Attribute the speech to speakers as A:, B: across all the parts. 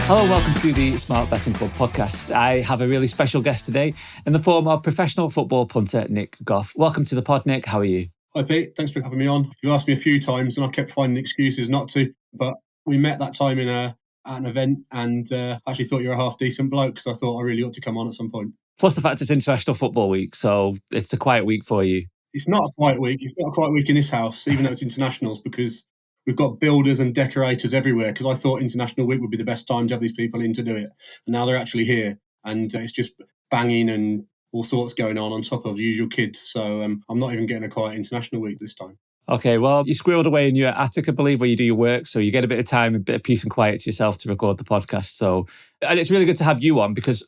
A: Hello, welcome to the Smart Betting Club podcast. I have a really special guest today in the form of professional football punter Nick Goff. Welcome to the pod, Nick. How are you?
B: Hi, Pete. Thanks for having me on. You asked me a few times and I kept finding excuses not to, but we met that time at an event and actually thought you were a half decent bloke, so I thought I really ought to come on at some point.
A: Plus the fact it's International Football Week, so it's a quiet week for you.
B: It's not a quiet week. It's not a quiet week in this house, even though it's internationals, because we've got builders and decorators everywhere, because I thought International Week would be the best time to have these people in to do it. And now they're actually here, and it's just banging and all sorts going on top of usual kids. So I'm not even getting a quiet International Week this time.
A: Okay, well, you squirreled away in your attic, I believe, where you do your work. So you get a bit of time, a bit of peace and quiet to yourself to record the podcast. And it's really good to have you on because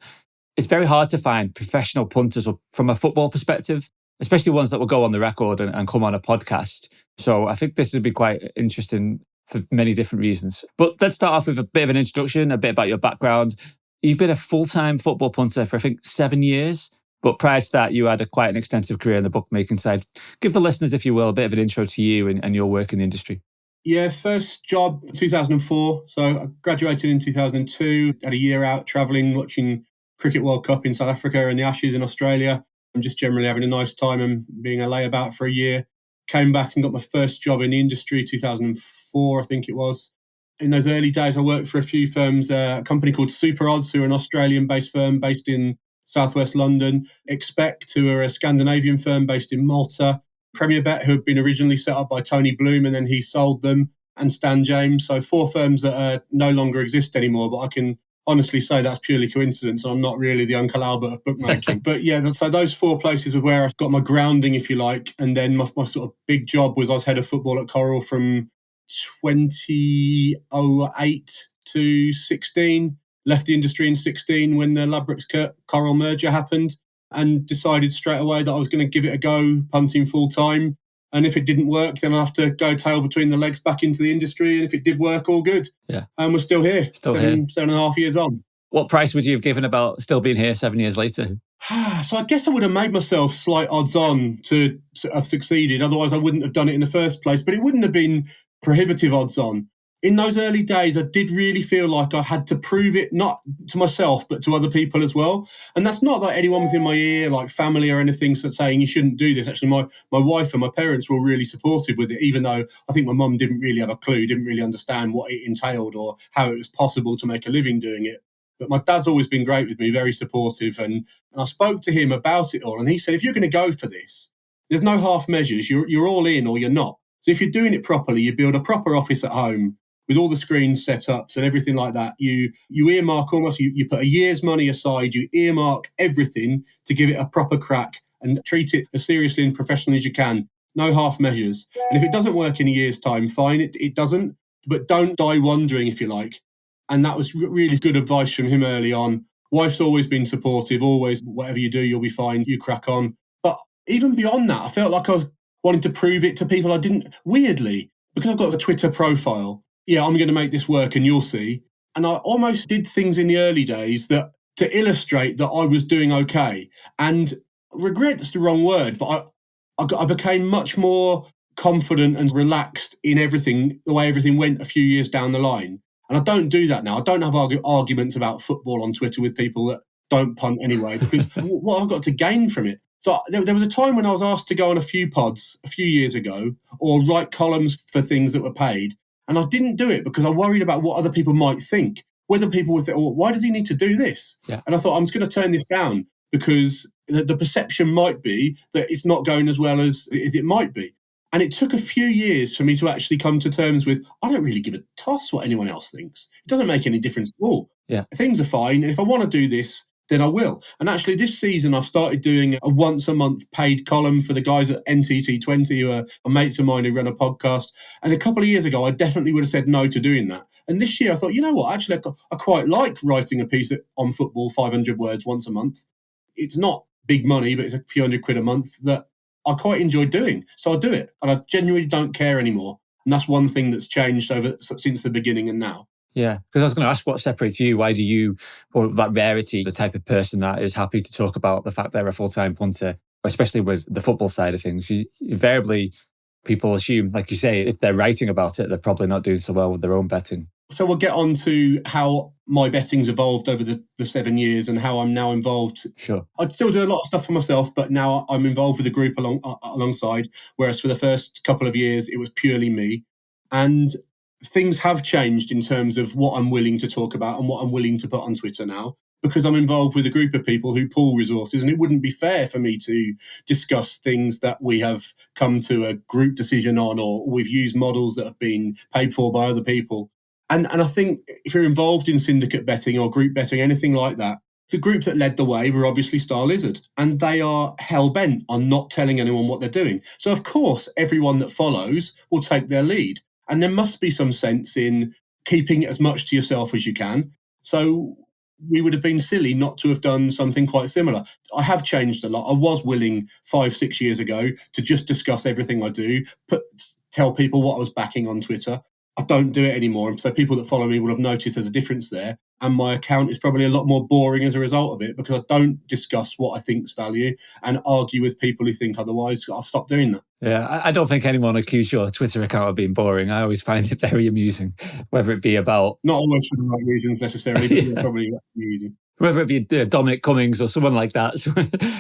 A: it's very hard to find professional punters from a football perspective, especially ones that will go on the record and come on a podcast. So I think this would be quite interesting for many different reasons. But let's start off with a bit of an introduction, a bit about your background. You've been a full-time football punter for, I think, 7 years. But prior to that, you had quite an extensive career in the bookmaking side. Give the listeners, if you will, a bit of an intro to you and your work in the industry.
B: Yeah, first job, 2004. So I graduated in 2002, had a year out travelling, watching Cricket World Cup in South Africa and the Ashes in Australia. I'm just generally having a nice time and being a layabout for a year. Came back and got my first job in the industry, 2004, I think it was. In those early days, I worked for a few firms, a company called Super Odds, who are an Australian-based firm based in Southwest London, Expect, who are a Scandinavian firm based in Malta, Premier Bet, who had been originally set up by Tony Bloom and then he sold them, and Stan James. So 4 firms that no longer exist anymore, but I can honestly say that's purely coincidence. I'm not really the Uncle Albert of bookmaking. But yeah, so those 4 places were where I got my grounding, if you like. And then my sort of big job was I was head of football at Coral from 2008 to 16. Left the industry in 16 when the Ladbrokes-Coral merger happened and decided straight away that I was going to give it a go, punting full time. And if it didn't work, then I'll have to go tail between the legs back into the industry. And if it did work, all good.
A: Yeah.
B: And we're still here, seven and a half years on.
A: What price would you have given about still being here 7 years later?
B: So I guess I would have made myself slight odds on to have succeeded. Otherwise, I wouldn't have done it in the first place. But it wouldn't have been prohibitive odds on. In those early days, I did really feel like I had to prove it, not to myself, but to other people as well. And that's not that anyone was in my ear, like family or anything, saying you shouldn't do this. Actually, my wife and my parents were really supportive with it, even though I think my mum didn't really have a clue, didn't really understand what it entailed or how it was possible to make a living doing it. But my dad's always been great with me, very supportive. And I spoke to him about it all. And he said, if you're going to go for this, there's no half measures. You're all in or you're not. So if you're doing it properly, you build a proper office at home, with all the screens set up and everything like that, you earmark almost, you put a year's money aside, you earmark everything to give it a proper crack and treat it as seriously and professionally as you can. No half measures. And if it doesn't work in a year's time, fine, it doesn't. But don't die wondering, if you like. And that was really good advice from him early on. Wife's always been supportive, always, whatever you do, you'll be fine, you crack on. But even beyond that, I felt like I was wanting to prove it to people I didn't, weirdly, because I've got a Twitter profile. Yeah, I'm going to make this work and you'll see. And I almost did things in the early days that to illustrate that I was doing okay. And regret's the wrong word, but I became much more confident and relaxed in everything, the way everything went a few years down the line. And I don't do that now. I don't have arguments about football on Twitter with people that don't punt anyway, because what I've got to gain from it. So there was a time when I was asked to go on a few pods a few years ago or write columns for things that were paid. And I didn't do it because I worried about what other people might think. Whether people would think, oh, why does he need to do this?
A: Yeah.
B: And I thought, I'm just going to turn this down because the perception might be that it's not going as well as it might be. And it took a few years for me to actually come to terms with, I don't really give a toss what anyone else thinks. It doesn't make any difference at all.
A: Yeah.
B: Things are fine. And if I want to do this, then I will. And actually this season, I've started doing a once a month paid column for the guys at NTT20, who are mates of mine who run a podcast. And a couple of years ago, I definitely would have said no to doing that. And this year I thought, you know what, actually I quite like writing a piece on football, 500 words once a month. It's not big money, but it's a few £100 a month that I quite enjoy doing. So I do it. And I genuinely don't care anymore. And that's one thing that's changed since the beginning and now.
A: Yeah, because I was going to ask what separates you. Why do you, or that rarity, the type of person that is happy to talk about the fact they're a full-time punter, especially with the football side of things, invariably people assume, like you say, if they're writing about it, they're probably not doing so well with their own betting.
B: So we'll get on to how my betting's evolved over the 7 years and how I'm now involved.
A: Sure.
B: I'd still do a lot of stuff for myself, but now I'm involved with the group alongside, whereas for the first couple of years, it was purely me. And things have changed in terms of what I'm willing to talk about and what I'm willing to put on Twitter now, because I'm involved with a group of people who pool resources, and it wouldn't be fair for me to discuss things that we have come to a group decision on, or we've used models that have been paid for by other people. And I think if you're involved in syndicate betting or group betting, anything like that, the group that led the way were obviously Starlizard, and they are hell-bent on not telling anyone what they're doing. So, of course, everyone that follows will take their lead. And there must be some sense in keeping it as much to yourself as you can. So we would have been silly not to have done something quite similar. I have changed a lot. I was willing 5-6 years ago to just discuss everything I do, tell people what I was backing on Twitter. I don't do it anymore. So people that follow me will have noticed there's a difference there. And my account is probably a lot more boring as a result of it, because I don't discuss what I think's value and argue with people who think otherwise. I've stopped doing that.
A: Yeah, I don't think anyone accused your Twitter account of being boring. I always find it very amusing, whether it be about...
B: Not always for the right reasons necessarily, but yeah, probably amusing.
A: Whether it be Dominic Cummings or someone like that,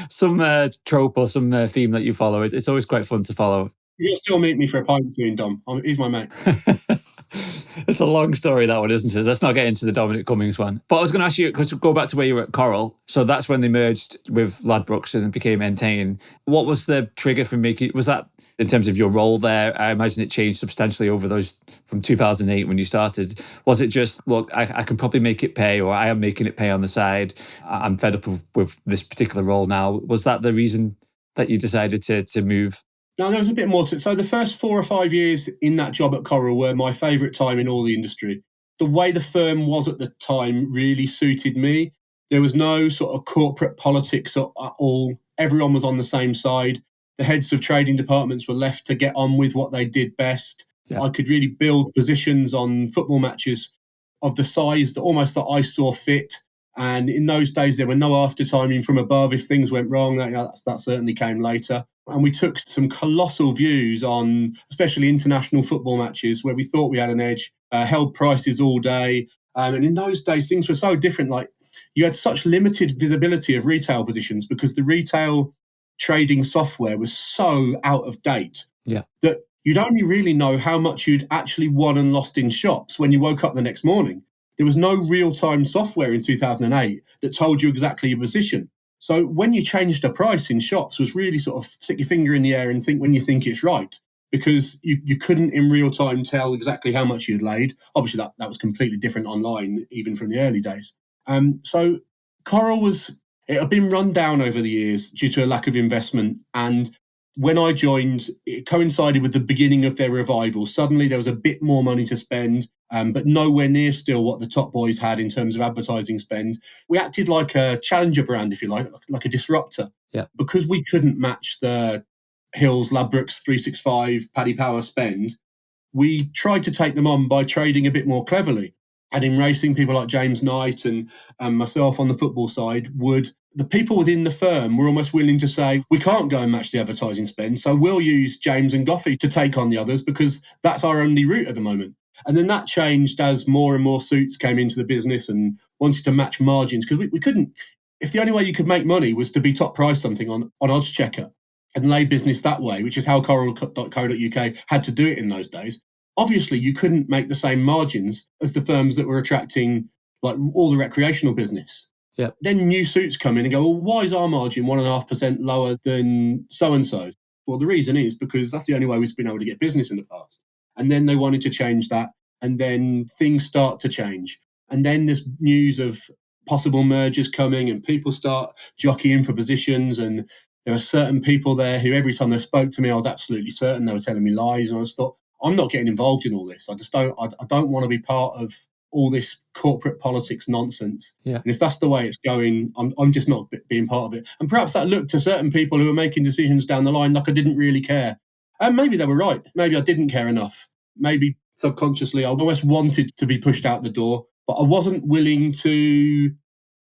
A: some trope or some theme that you follow, it's always quite fun to follow.
B: You'll still meet me for a pint soon, Dom. He's my mate.
A: It's a long story, that one, isn't it? Let's not get into the Dominic Cummings one. But I was going to ask you, because go back to where you were at Coral. So that's when they merged with Ladbrokes and became Entain. What was the trigger for making... Was that, in terms of your role there, I imagine it changed substantially over those... From 2008 when you started. Was it just, look, I can probably make it pay, or I am making it pay on the side. I'm fed up with this particular role now. Was that the reason that you decided to move?
B: No, there was a bit more to it. So the first 4 or 5 years in that job at Coral were my favourite time in all the industry. The way the firm was at the time really suited me. There was no sort of corporate politics at all. Everyone was on the same side. The heads of trading departments were left to get on with what they did best. Yeah. I could really build positions on football matches of the size that I saw fit. And in those days, there were no after timing from above. If things went wrong, that certainly came later. And we took some colossal views on, especially international football matches, where we thought we had an edge, held prices all day. And in those days, things were so different. Like, you had such limited visibility of retail positions because the retail trading software was so out of date that you'd only really know how much you'd actually won and lost in shops when you woke up the next morning. There was no real-time software in 2008 that told you exactly your position. So when you changed the price in shops was really sort of stick your finger in the air and think when you think it's right, because you couldn't in real time tell exactly how much you'd laid. Obviously, that was completely different online, even from the early days. So Coral it had been run down over the years due to a lack of investment. And when I joined, it coincided with the beginning of their revival. Suddenly there was a bit more money to spend, but nowhere near still what the top boys had in terms of advertising spend. We acted like a challenger brand, if you like a disruptor.
A: Yeah. Because
B: we couldn't match the Hills, Ladbrokes, 365, Paddy Power spend, we tried to take them on by trading a bit more cleverly. And in racing, people like James Knight and myself on the football side the people within the firm were almost willing to say, we can't go and match the advertising spend, so we'll use James and Goffey to take on the others because that's our only route at the moment. And then that changed as more and more suits came into the business and wanted to match margins, because we couldn't, if the only way you could make money was to be top price something on Odds Checker and lay business that way, which is how coral.co.uk had to do it in those days. Obviously, you couldn't make the same margins as the firms that were attracting like all the recreational business.
A: Yep.
B: Then new suits come in and go, well, why is our margin 1.5% lower than so-and-so? Well, the reason is because that's the only way we've been able to get business in the past. And then they wanted to change that. And then things start to change. And then there's news of possible mergers coming and people start jockeying for positions. And there are certain people there who every time they spoke to me, I was absolutely certain they were telling me lies. And I just thought, I'm not getting involved in all this. I don't want to be part of all this corporate politics nonsense.
A: Yeah.
B: And if that's the way it's going, I'm just not being part of it. And perhaps that looked to certain people who were making decisions down the line like I didn't really care. And maybe they were right. Maybe I didn't care enough. Maybe subconsciously I always wanted to be pushed out the door, but I wasn't willing to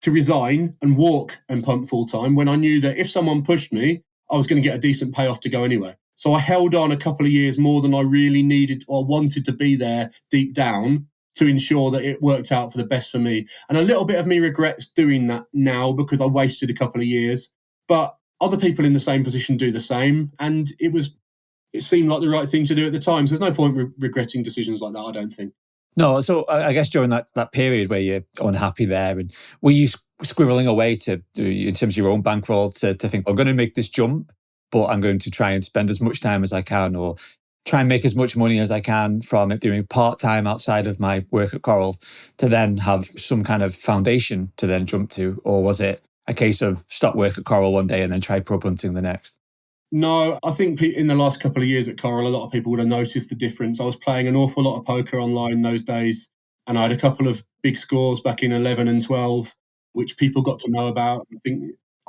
B: resign and walk and punt full time when I knew that if someone pushed me, I was going to get a decent payoff to go anyway. So I held on a couple of years more than I really needed or wanted to be there deep down to ensure that it worked out for the best for me. And a little bit of me regrets doing that now because I wasted a couple of years. But other people in the same position do the same. And it seemed like the right thing to do at the time. So there's no point regretting decisions like that, I don't think.
A: No, so I guess during that period where you're unhappy there, and were you squirreling away to in terms of your own bankroll to think, I'm going to make this jump, but I'm going to try and spend as much time as I can, or try and make as much money as I can from it, doing part-time outside of my work at Coral, to then have some kind of foundation to then jump to? Or was it a case of stop work at Coral one day and then try pro punting the next?
B: No, I think in the last couple of years at Coral, a lot of people would have noticed the difference. I was playing an awful lot of poker online those days, and I had a couple of big scores back in 11 and 12, which people got to know about.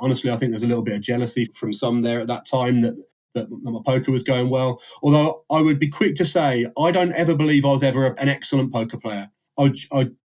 B: Honestly, I think there's a little bit of jealousy from some there at that time that my poker was going well. Although I would be quick to say, I don't ever believe I was ever an excellent poker player. I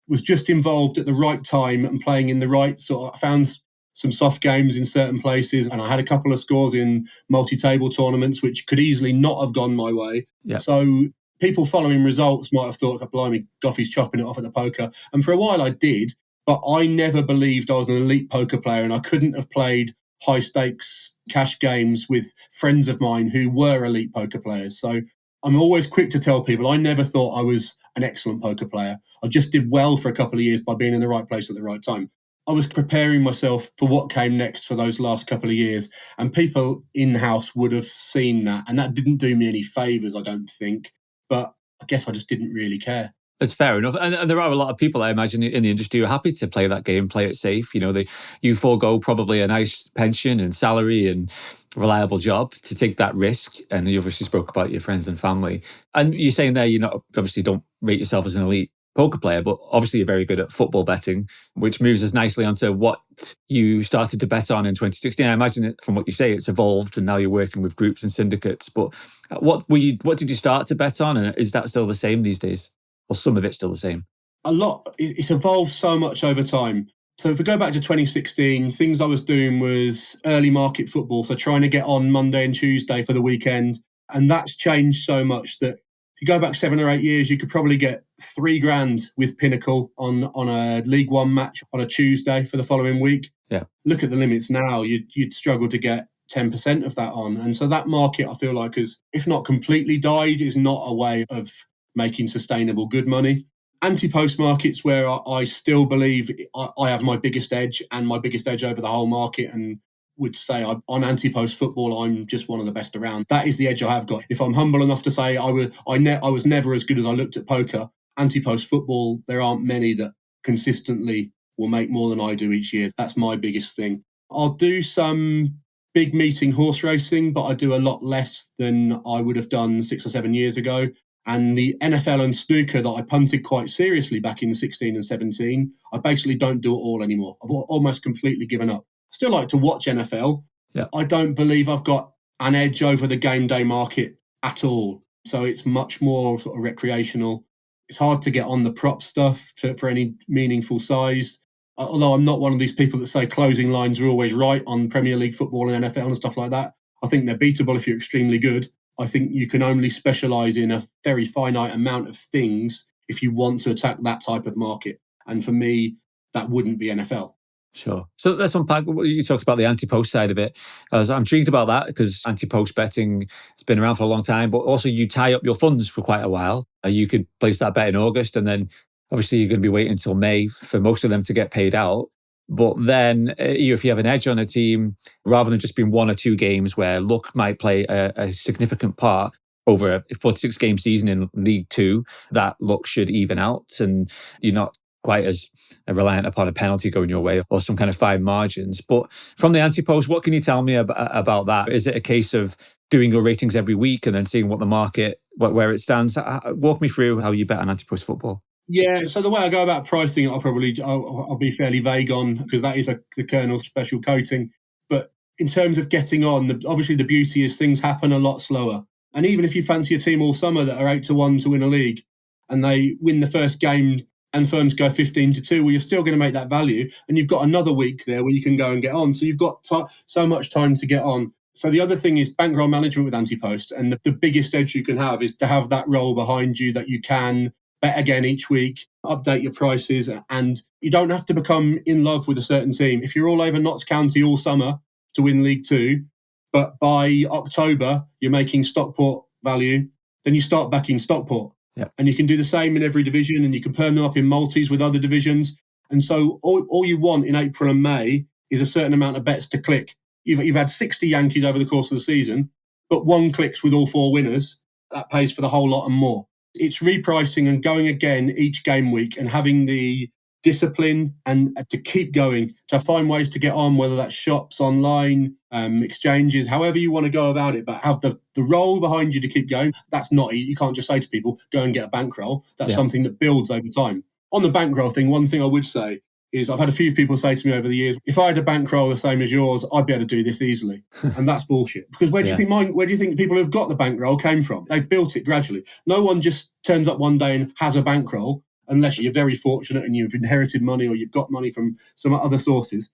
B: was just involved at the right time and playing in the right sort of, I found some soft games in certain places, and I had a couple of scores in multi-table tournaments which could easily not have gone my way.
A: Yeah.
B: So people following results might have thought, blimey, Goffy's chopping it off at the poker. And for a while I did, but I never believed I was an elite poker player, and I couldn't have played high stakes cash games with friends of mine who were elite poker players. So I'm always quick to tell people I never thought I was an excellent poker player. I just did well for a couple of years by being in the right place at the right time. I was preparing myself for what came next for those last couple of years, and people in-house would have seen that, and that didn't do me any favours, I don't think, but I guess I just didn't really care.
A: That's fair enough. And there are a lot of people, I imagine, in the industry who are happy to play that game, play it safe. You forego probably a nice pension and salary and reliable job to take that risk. And you obviously spoke about your friends and family. And you're saying there, obviously don't rate yourself as an elite poker player, but obviously you're very good at football betting, which moves us nicely onto what you started to bet on in 2016. I imagine from what you say, it's evolved and now you're working with groups and syndicates. But what did you start to bet on? And is that still the same these days? Or some of it's still the same?
B: A lot. It's evolved so much over time. So if we go back to 2016, things I was doing was early market football. So trying to get on Monday and Tuesday for the weekend. And that's changed so much that if you go back 7 or 8 years, you could probably get $3,000 with Pinnacle on a League One match on a Tuesday for the following week.
A: Yeah.
B: Look at the limits now. You'd struggle to get 10% of that on. And so that market, I feel like, has, if not completely died, is not a way of making sustainable good money. Antepost markets, where I still believe I have my biggest edge and my biggest edge over the whole market, and would say on Antepost football, I'm just one of the best around. That is the edge I have got. If I'm humble enough to say I was never as good as I looked at poker, Antepost football, there aren't many that consistently will make more than I do each year. That's my biggest thing. I'll do some big meeting horse racing, but I do a lot less than I would have done 6 or 7 years ago. And the NFL and snooker that I punted quite seriously back in 16 and 17, I basically don't do it all anymore. I've almost completely given up. I still like to watch NFL.
A: Yeah.
B: I don't believe I've got an edge over the game day market at all. So it's much more sort of recreational. It's hard to get on the prop stuff for any meaningful size. Although I'm not one of these people that say closing lines are always right on Premier League football and NFL and stuff like that. I think they're beatable if you're extremely good. I think you can only specialise in a very finite amount of things if you want to attack that type of market. And for me, that wouldn't be NFL.
A: Sure. So let's unpack. You talked about the anti-post side of it. I'm intrigued about that because anti-post betting has been around for a long time, but also you tie up your funds for quite a while. You could place that bet in August, and then obviously you're going to be waiting until May for most of them to get paid out. But then if you have an edge on a team, rather than just being 1 or 2 games where luck might play a significant part over a 46-game season in League Two, that luck should even out and you're not quite as reliant upon a penalty going your way or some kind of fine margins. But from the anti-post, what can you tell me about that? Is it a case of doing your ratings every week and then seeing what the market, where it stands? Walk me through how you bet on anti-post football.
B: Yeah, so the way I go about pricing it, I'll be fairly vague on, because that is the Colonel's special coating. But in terms of getting on, obviously the beauty is things happen a lot slower. And even if you fancy a team all summer that are 8-1 to win a league and they win the first game and firms go 15-2, well, you're still going to make that value. And you've got another week there where you can go and get on. So you've got so much time to get on. So the other thing is bankroll management with Antepost. And the biggest edge you can have is to have that roll behind you that you can bet again each week, update your prices, and you don't have to become in love with a certain team. If you're all over Notts County all summer to win League Two, but by October you're making Stockport value, then you start backing Stockport.
A: Yeah.
B: And you can do the same in every division, and you can perm them up in multis with other divisions. And so all you want in April and May is a certain amount of bets to click. You've had 60 Yankees over the course of the season, but one clicks with all 4 winners. That pays for the whole lot and more. It's repricing and going again each game week and having the discipline and to keep going, to find ways to get on, whether that's shops, online, exchanges, however you want to go about it, but have the roll behind you to keep going. That's not, you can't just say to people, go and get a bankroll. That's something that builds over time. On the bankroll thing, one thing I would say is I've had a few people say to me over the years, if I had a bankroll the same as yours, I'd be able to do this easily. And that's bullshit. Because where do you think people who've got the bankroll came from? They've built it gradually. No one just turns up one day and has a bankroll, unless you're very fortunate and you've inherited money or you've got money from some other sources.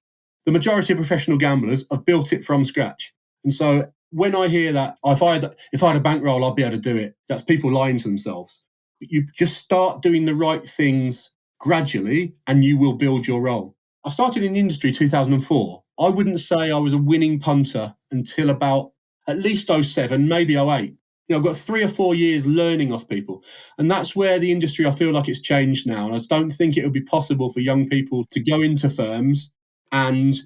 B: The majority of professional gamblers have built it from scratch. And so when I hear that, if I had a bankroll, I'd be able to do it, that's people lying to themselves. You just start doing the right things gradually and you will build your role. I started in the industry 2004. I wouldn't say I was a winning punter until about at least 07, maybe 08. I've got 3 or 4 years learning off people. And that's where the industry, I feel like it's changed now. And I just don't think it would be possible for young people to go into firms and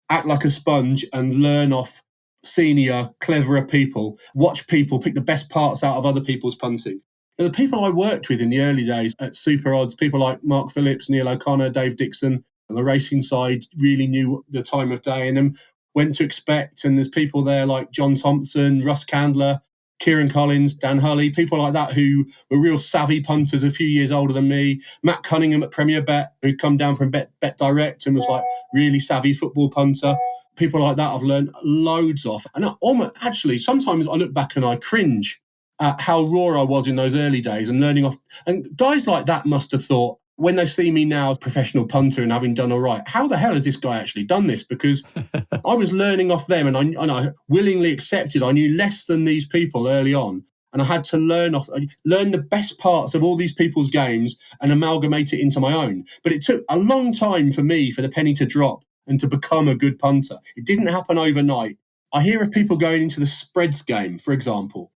B: act like a sponge and learn off senior, cleverer people, watch people pick the best parts out of other people's punting. The people I worked with in the early days at Super Odds, people like Mark Phillips, Neil O'Connor, Dave Dixon, on the racing side, really knew the time of day and then when to expect. And there's people there like John Thompson, Russ Candler, Kieran Collins, Dan Hulley, people like that who were real savvy punters a few years older than me. Matt Cunningham at Premier Bet, who'd come down from Bet Direct and was like really savvy football punter. People like that I've learned loads of. And actually, sometimes I look back and I cringe at how raw I was in those early days and learning off. And guys like that must have thought, when they see me now as a professional punter and having done all right, how the hell has this guy actually done this? Because I was learning off them and I willingly accepted I knew less than these people early on. And I had to learn the best parts of all these people's games and amalgamate it into my own. But it took a long time for me for the penny to drop and to become a good punter. It didn't happen overnight. I hear of people going into the spreads game, for example,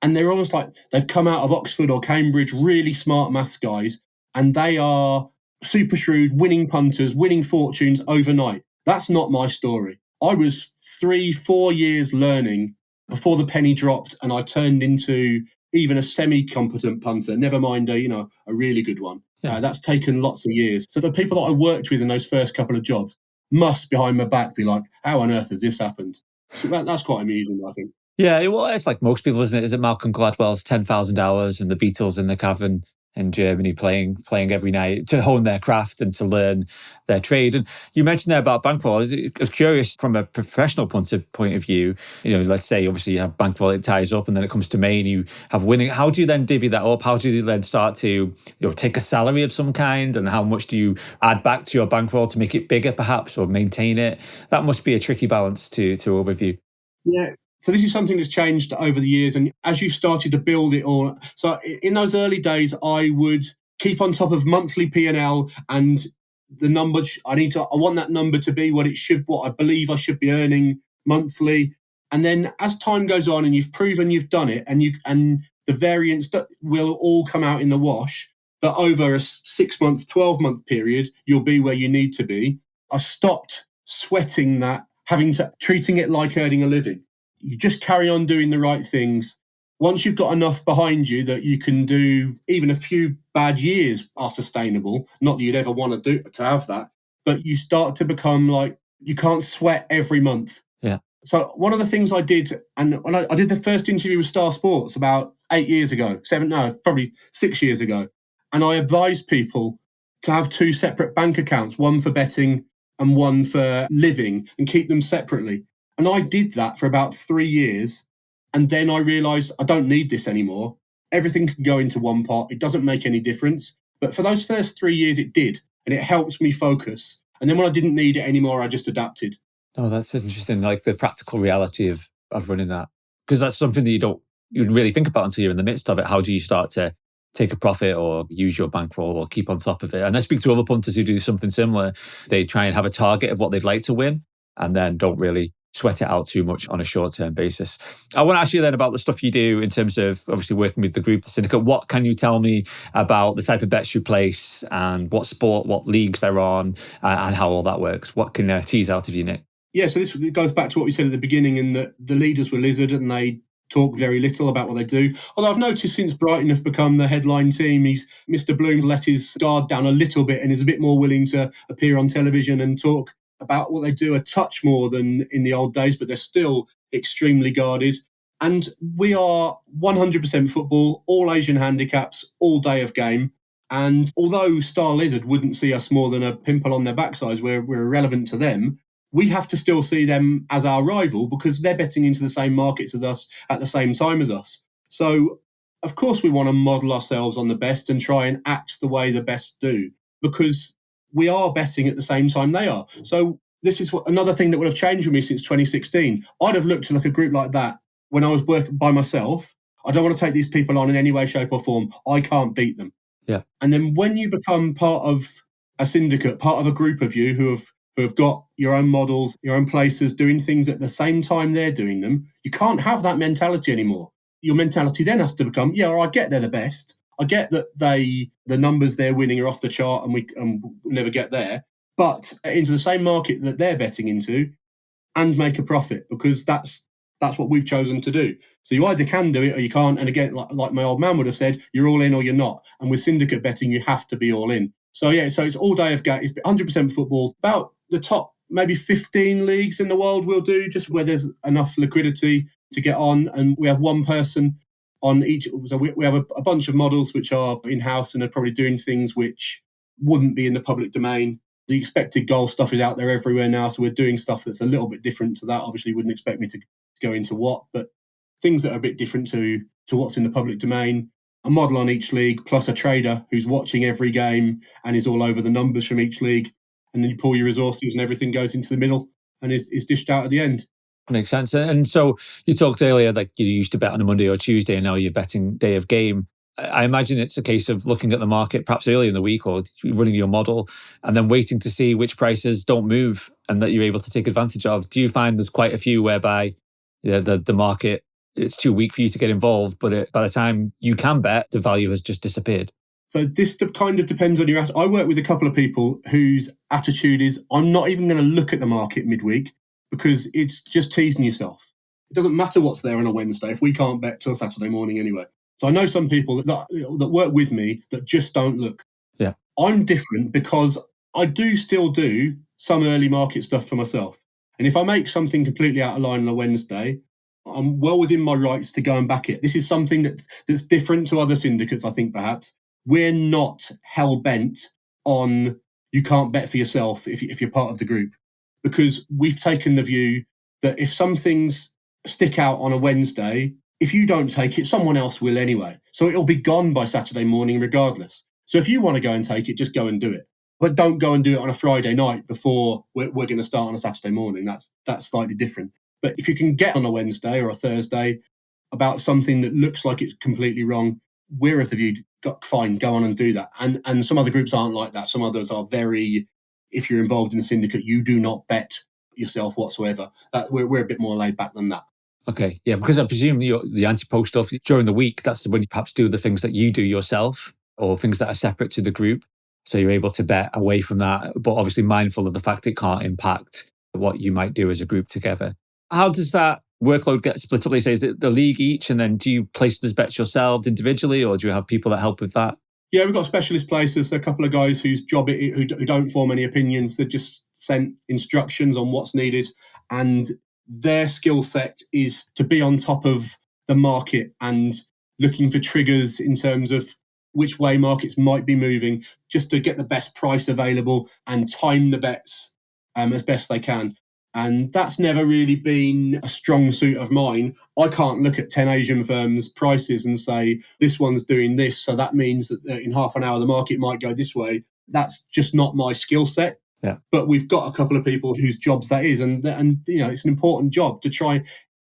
B: and they're almost like they've come out of Oxford or Cambridge, really smart maths guys, and they are super shrewd, winning punters, winning fortunes overnight. That's not my story. I was 3-4 years learning before the penny dropped, and I turned into even a semi-competent punter, never mind a really good one. Yeah. That's taken lots of years. So the people that I worked with in those first couple of jobs must, behind my back, be like, how on earth has this happened? So that's quite amusing, I think.
A: Yeah, well, it's like most people, isn't it? Is it Malcolm Gladwell's 10,000 hours and the Beatles in the cavern in Germany playing every night to hone their craft and to learn their trade? And you mentioned there about bankroll. I was curious from a professional punter point of view, let's say obviously you have bankroll, it ties up and then it comes to May and you have winning. How do you then divvy that up? How do you then start to take a salary of some kind, and how much do you add back to your bankroll to make it bigger perhaps or maintain it? That must be a tricky balance to overview.
B: Yeah. So this is something that's changed over the years. And as you started to build it all, so in those early days, I would keep on top of monthly P&L and the number. I want that number to be what I believe I should be earning monthly. And then as time goes on and you've proven you've done it and the variance will all come out in the wash, that over a 6-month, 12-month period, you'll be where you need to be. I stopped sweating that, treating it like earning a living. You just carry on doing the right things. Once you've got enough behind you that you can do, even a few bad years are sustainable. Not that you'd ever want to have that, but you start to become like, you can't sweat every month.
A: Yeah.
B: So one of the things I did, and when I did the first interview with Star Sports about 8 years ago, probably 6 years ago, and I advised people to have 2 separate bank accounts, one for betting and one for living, and keep them separately. And I did that for about 3 years. And then I realised I don't need this anymore. Everything can go into one pot. It doesn't make any difference. But for those first 3 years, it did. And it helped me focus. And then when I didn't need it anymore, I just adapted.
A: Oh, that's interesting. Like the practical reality of of running that? Because that's something that you'd really think about until you're in the midst of it. How do you start to take a profit or use your bankroll or keep on top of it? And I speak to other punters who do something similar. They try and have a target of what they'd like to win and then don't really sweat it out too much on a short-term basis. I want to ask you then about the stuff you do in terms of obviously working with the group, the Syndicate. What can you tell me about the type of bets you place and what sport, what leagues they're on, and how all that works? What can tease out of you, Nick?
B: Yeah, so this goes back to what we said at the beginning, in that the leaders were Lizard and they talk very little about what they do. Although I've noticed since Brighton have become the headline team, Mr. Bloom let his guard down a little bit and is a bit more willing to appear on television and talk about what they do a touch more than in the old days, but they're still extremely guarded. And we are 100% football, all Asian handicaps, all day of game. And although Starlizard wouldn't see us more than a pimple on their backsides, we're irrelevant to them, we have to still see them as our rival because they're betting into the same markets as us at the same time as us. So, of course, we want to model ourselves on the best and try and act the way the best do because we are betting at the same time they are. So this is another thing that would have changed with me since 2016. I'd have looked at like a group like that when I was working by myself. I don't want to take these people on in any way, shape or form. I can't beat them.
A: Yeah.
B: And then when you become part of a syndicate, part of a group of you who have got your own models, your own places, doing things at the same time they're doing them, you can't have that mentality anymore. Your mentality then has to become, yeah, I get they're the best. I get that the numbers they're winning are off the chart and we never get there, but into the same market that they're betting into and make a profit because that's what we've chosen to do. So you either can do it or you can't. And again, like my old man would have said, you're all in or you're not. And with syndicate betting, you have to be all in. So yeah, so it's all day of game. It's 100% football. About the top maybe 15 leagues in the world we'll do, just where there's enough liquidity to get on. And we have one person on each. So we have a bunch of models which are in-house and are probably doing things which wouldn't be in the public domain. The expected goal stuff is out there everywhere now. So we're doing stuff that's a little bit different to that. Obviously, you wouldn't expect me to go into what, but things that are a bit different to what's in the public domain. A model on each league, plus a trader who's watching every game and is all over the numbers from each league. And then you pull your resources and everything goes into the middle and is dished out at the end.
A: Makes sense. And so you talked earlier, like you used to bet on a Monday or Tuesday and now you're betting day of game. I imagine it's a case of looking at the market perhaps early in the week or running your model and then waiting to see which prices don't move and that you're able to take advantage of. Do you find there's quite a few whereby the market, it's too weak for you to get involved, but by the time you can bet, the value has just disappeared?
B: So this kind of depends on your attitude. I work with a couple of people whose attitude is, I'm not even going to look at the market midweek because it's just teasing yourself. It doesn't matter what's there on a Wednesday if we can't bet till Saturday morning anyway. So I know some people that work with me that just don't look.
A: Yeah.
B: I'm different because I do still do some early market stuff for myself. And if I make something completely out of line on a Wednesday, I'm well within my rights to go and back it. This is something that's different to other syndicates, I think, perhaps. We're not hell-bent on you can't bet for yourself if you're part of the group, because we've taken the view that if some things stick out on a Wednesday, if you don't take it, someone else will anyway. So it'll be gone by Saturday morning regardless. So if you want to go and take it, just go and do it. But don't go and do it on a Friday night before we're going to start on a Saturday morning. That's slightly different. But if you can get on a Wednesday or a Thursday about something that looks like it's completely wrong, we're of the view, fine, go on and do that. And some other groups aren't like that. Some others are very, if you're involved in a syndicate, you do not bet yourself whatsoever. We're a bit more laid back than that.
A: Okay, yeah, because I presume the Antepost stuff during the week, that's when you perhaps do the things that you do yourself or things that are separate to the group. So you're able to bet away from that, but obviously mindful of the fact it can't impact what you might do as a group together. How does that workload get split up? They say, is it the league each, and then do you place those bets yourselves individually, or do you have people that help with that?
B: Yeah, we've got specialist placers, a couple of guys whose job who don't form any opinions. They're just sent instructions on what's needed, and their skill set is to be on top of the market and looking for triggers in terms of which way markets might be moving, just to get the best price available and time the bets as best they can. And that's never really been a strong suit of mine. I can't look at 10 Asian firms' prices and say, this one's doing this, so that means that in half an hour the market might go this way. That's just not my skill set.
A: Yeah.
B: But we've got a couple of people whose jobs that is. And it's an important job to try.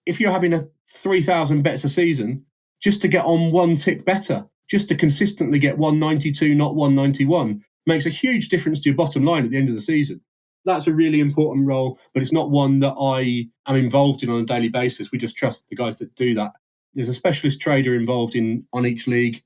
B: if you're having a 3,000 bets a season, just to get on one tick better, just to consistently get 192, not 191, makes a huge difference to your bottom line at the end of the season. That's a really important role, but it's not one that I am involved in on a daily basis. We just trust the guys that do that. There's a specialist trader involved on each league,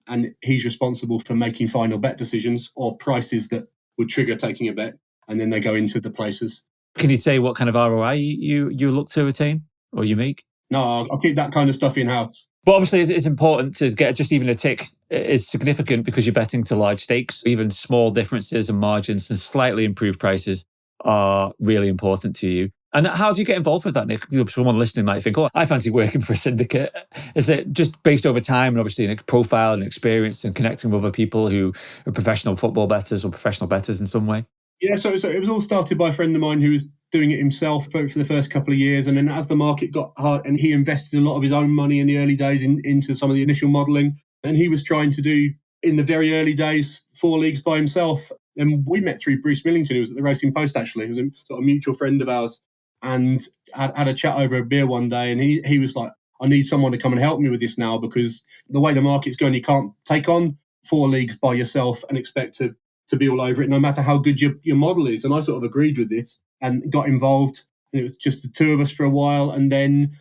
B: and he's responsible for making final bet decisions or prices that would trigger taking a bet, and then they go into the places.
A: Can you say what kind of ROI you look to attain or you make?
B: No, I'll keep that kind of stuff in-house.
A: But obviously, it's important to get just even a tick is significant because you're betting to large stakes. Even small differences and margins and slightly improved prices are really important to you. And how do you get involved with that, Nick? Someone listening might think, oh, I fancy working for a syndicate. Is it just based over time and obviously a profile and experience and connecting with other people who are professional football bettors or professional bettors in some way?
B: Yeah, so it was all started by a friend of mine who was doing it himself for the first couple of years. And then as the market got hard, and he invested a lot of his own money in the early days into some of the initial modelling. And he was trying to do, in the very early days, 4 leagues by himself. And we met through Bruce Millington, who was at the Racing Post, actually. He was a sort of mutual friend of ours. And had a chat over a beer one day. And he was like, I need someone to come and help me with this now, because the way the market's going, you can't take on 4 leagues by yourself and expect to be all over it, no matter how good your model is. And I sort of agreed with this and got involved. And it was just the two of us for a while. And then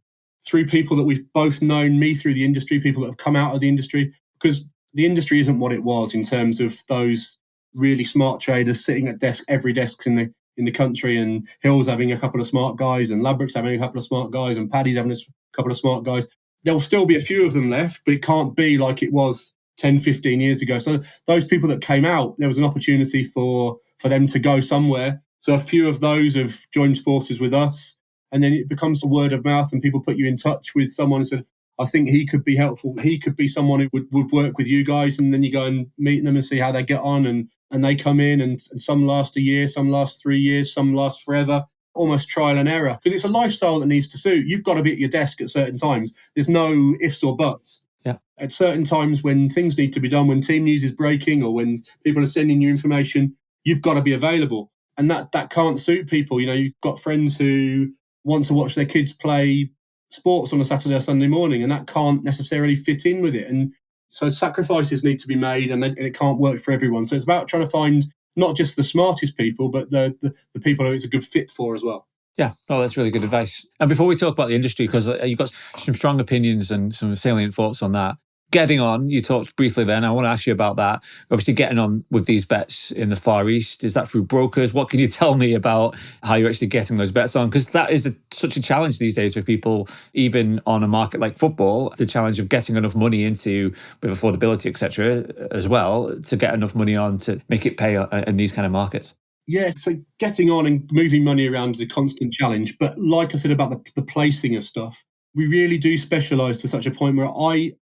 B: through people that we've both known, me through the industry, people that have come out of the industry, because the industry isn't what it was in terms of those really smart traders sitting at every desk in the country, and Hill's having a couple of smart guys, and Ladbrokes having a couple of smart guys, and Paddy's having a couple of smart guys. There will still be a few of them left, but it can't be like it was 10, 15 years ago. So those people that came out, there was an opportunity for them to go somewhere. So a few of those have joined forces with us, and then it becomes a word of mouth, and people put you in touch with someone and said, I think he could be helpful. He could be someone who would work with you guys. And then you go and meet them and see how they get on. And they come in, and some last a year, some last 3 years, some last forever, almost trial and error. Because it's a lifestyle that needs to suit. You've got to be at your desk at certain times. There's no ifs or buts.
A: Yeah.
B: At certain times when things need to be done, when team news is breaking or when people are sending you information, you've got to be available. And that can't suit people. You know, you've got friends who want to watch their kids play sports on a Saturday or Sunday morning, and that can't necessarily fit in with it. And so sacrifices need to be made, and it can't work for everyone. So it's about trying to find not just the smartest people, but the people who it's a good fit for as well.
A: Yeah, well, that's really good advice. And before we talk about the industry, because you've got some strong opinions and some salient thoughts on that, getting on, you talked briefly then, I want to ask you about that. Obviously, getting on with these bets in the Far East, is that through brokers? What can you tell me about how you're actually getting those bets on? Because that is such a challenge these days for people, even on a market like football, the challenge of getting enough money into, with affordability, etc., as well, to get enough money on to make it pay in these kind of markets.
B: Yeah, so getting on and moving money around is a constant challenge. But like I said about the placing of stuff, we really do specialise to such a point where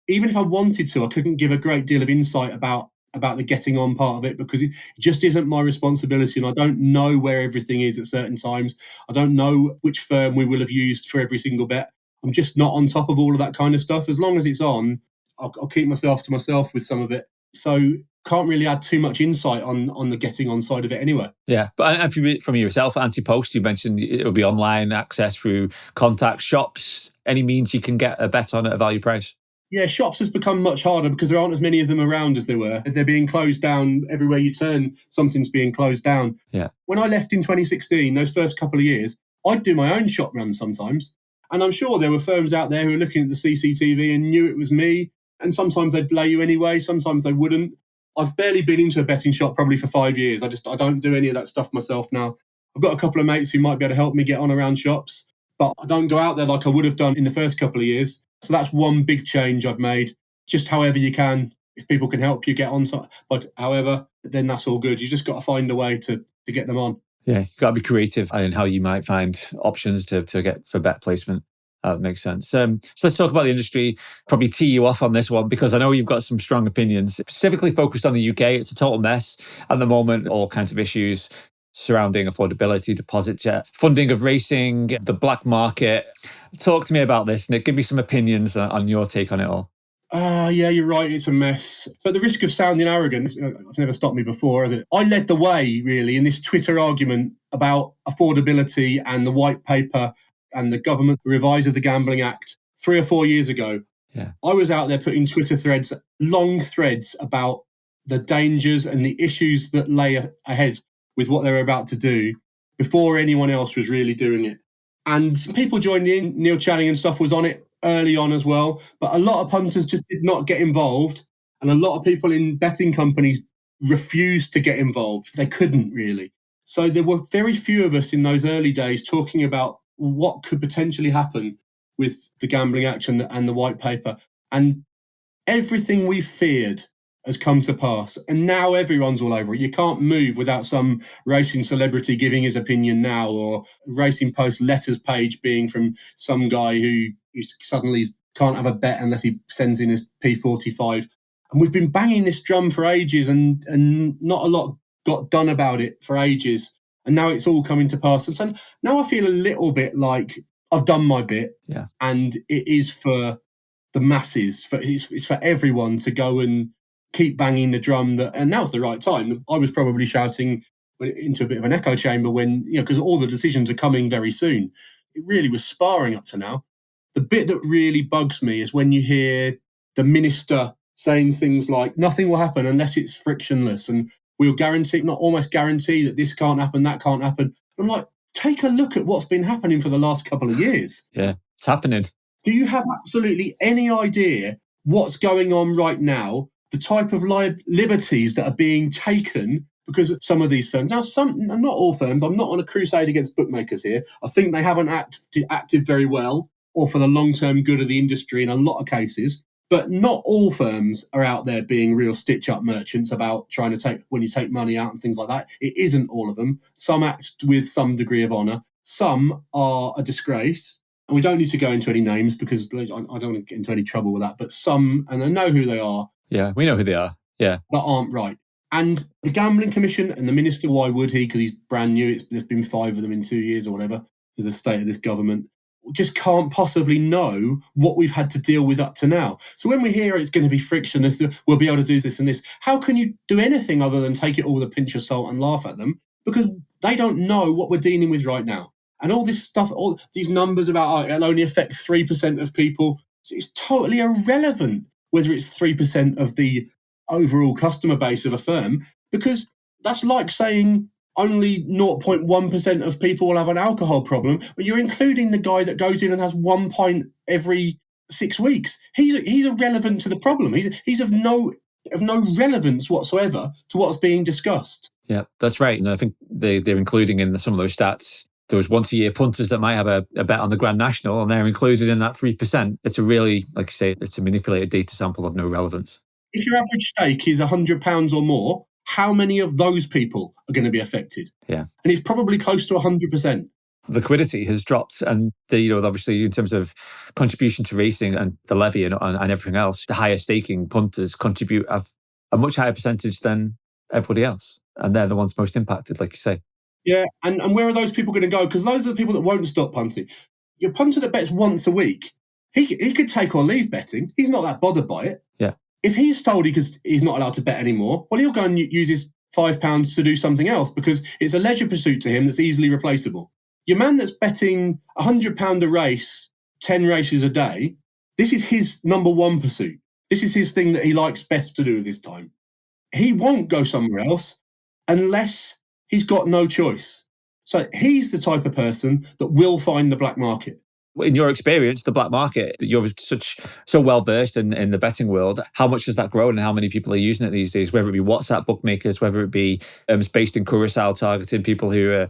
B: even if I wanted to, I couldn't give a great deal of insight about the getting on part of it, because it just isn't my responsibility, and I don't know where everything is at certain times. I don't know which firm we will have used for every single bet. I'm just not on top of all of that kind of stuff. As long as it's on, I'll keep myself to myself with some of it. So can't really add too much insight on the getting on side of it anyway.
A: Yeah, but from yourself, Antepost, you mentioned it will be online access through contact shops. Any means you can get a bet on at a value price?
B: Yeah, shops has become much harder because there aren't as many of them around as there were. They're being closed down. Everywhere you turn, something's being closed down.
A: Yeah.
B: When I left in 2016, those first couple of years, I'd do my own shop run sometimes. And I'm sure there were firms out there who were looking at the CCTV and knew it was me. And sometimes they'd lay you anyway. Sometimes they wouldn't. I've barely been into a betting shop probably for 5 years. I don't do any of that stuff myself now. I've got a couple of mates who might be able to help me get on around shops, but I don't go out there like I would have done in the first couple of years. So that's one big change I've made. Just however you can, if people can help you get on, however, then that's all good. You just got to find a way to get them on.
A: Yeah, you've got to be creative in how you might find options to get for bet placement. That makes sense. So let's talk about the industry. Probably tee you off on this one because I know you've got some strong opinions. Specifically focused on the UK, it's a total mess at the moment. All kinds of issues surrounding affordability, deposit jet, funding of racing, the black market. Talk to me about this, Nick. Give me some opinions on your take on it all.
B: Yeah, you're right. It's a mess. But the risk of sounding arrogant, it's never stopped me before, has it? I led the way, really, in this Twitter argument about affordability and the white paper and the government revised the Gambling Act 3 or 4 years ago, I was out there putting Twitter threads, long threads about the dangers and the issues that lay ahead with what they were about to do before anyone else was really doing it. And people joined in. Neil Channing and stuff was on it early on as well. But a lot of punters just did not get involved. And a lot of people in betting companies refused to get involved. They couldn't really. So there were very few of us in those early days talking about what could potentially happen with the Gambling Act and the white paper. And everything we feared has come to pass. And now everyone's all over it. You can't move without some racing celebrity giving his opinion now, or Racing Post letters page being from some guy who suddenly can't have a bet unless he sends in his P45. And we've been banging this drum for ages, and not a lot got done about it for ages. And now it's all coming to pass. And so now I feel a little bit like I've done my bit.
A: Yeah.
B: And it is for the masses. It's for everyone to go and keep banging the drum. And now's the right time. I was probably shouting into a bit of an echo chamber when, because all the decisions are coming very soon. It really was sparring up to now. The bit that really bugs me is when you hear the minister saying things like, nothing will happen unless it's frictionless, and we'll guarantee, not almost guarantee, that this can't happen, that can't happen. I'm like, take a look at what's been happening for the last couple of years.
A: Yeah, it's happening.
B: Do you have absolutely any idea what's going on right now? The type of liberties that are being taken because of some of these firms. Now, not all firms. I'm not on a crusade against bookmakers here. I think they haven't acted very well or for the long-term good of the industry in a lot of cases. But not all firms are out there being real stitch-up merchants about trying to take, when you take money out and things like that. It isn't all of them. Some act with some degree of honour. Some are a disgrace. And we don't need to go into any names because I don't want to get into any trouble with that. But some, and I know who they are.
A: Yeah, we know who they are. Yeah.
B: That aren't right. And the Gambling Commission and the Minister, why would he? Because he's brand new. There's been 5 of them in 2 years or whatever. Is the state of this government. Just can't possibly know what we've had to deal with up to now. So when we hear it's going to be frictionless, we'll be able to do this and this, how can you do anything other than take it all with a pinch of salt and laugh at them? Because they don't know what we're dealing with right now. And all this stuff, all these numbers about it'll only affect 3% of people, it's totally irrelevant whether it's 3% of the overall customer base of a firm, because that's like saying only 0.1% of people will have an alcohol problem, but you're including the guy that goes in and has 1 pint every 6 weeks. He's irrelevant to the problem. He's of no relevance whatsoever to what's being discussed.
A: Yeah, that's right. And I think they're including in some of those stats, those once-a-year punters that might have a bet on the Grand National, and they're included in that 3%. It's a really, like you say, it's a manipulated data sample of no relevance.
B: If your average stake is £100 or more, how many of those people are going to be affected?
A: Yeah.
B: And it's probably close to 100%.
A: Liquidity has dropped, and obviously in terms of contribution to racing and the levy and everything else, the higher staking punters contribute a much higher percentage than everybody else. And they're the ones most impacted, like you say.
B: Yeah, and where are those people going to go? Because those are the people that won't stop punting. Your punter that bets once a week, he could take or leave betting. He's not that bothered by it.
A: Yeah.
B: If he's told he's not allowed to bet anymore, well, he'll go and use his £5 to do something else because it's a leisure pursuit to him that's easily replaceable. Your man that's betting £100 a race, 10 races a day, this is his number one pursuit. This is his thing that he likes best to do with his time. He won't go somewhere else unless he's got no choice. So he's the type of person that will find the black market.
A: In your experience, the black market, you're so well versed in the betting world. How much has that grown and how many people are using it these days? Whether it be WhatsApp bookmakers, whether it be based in Curacao targeting people who are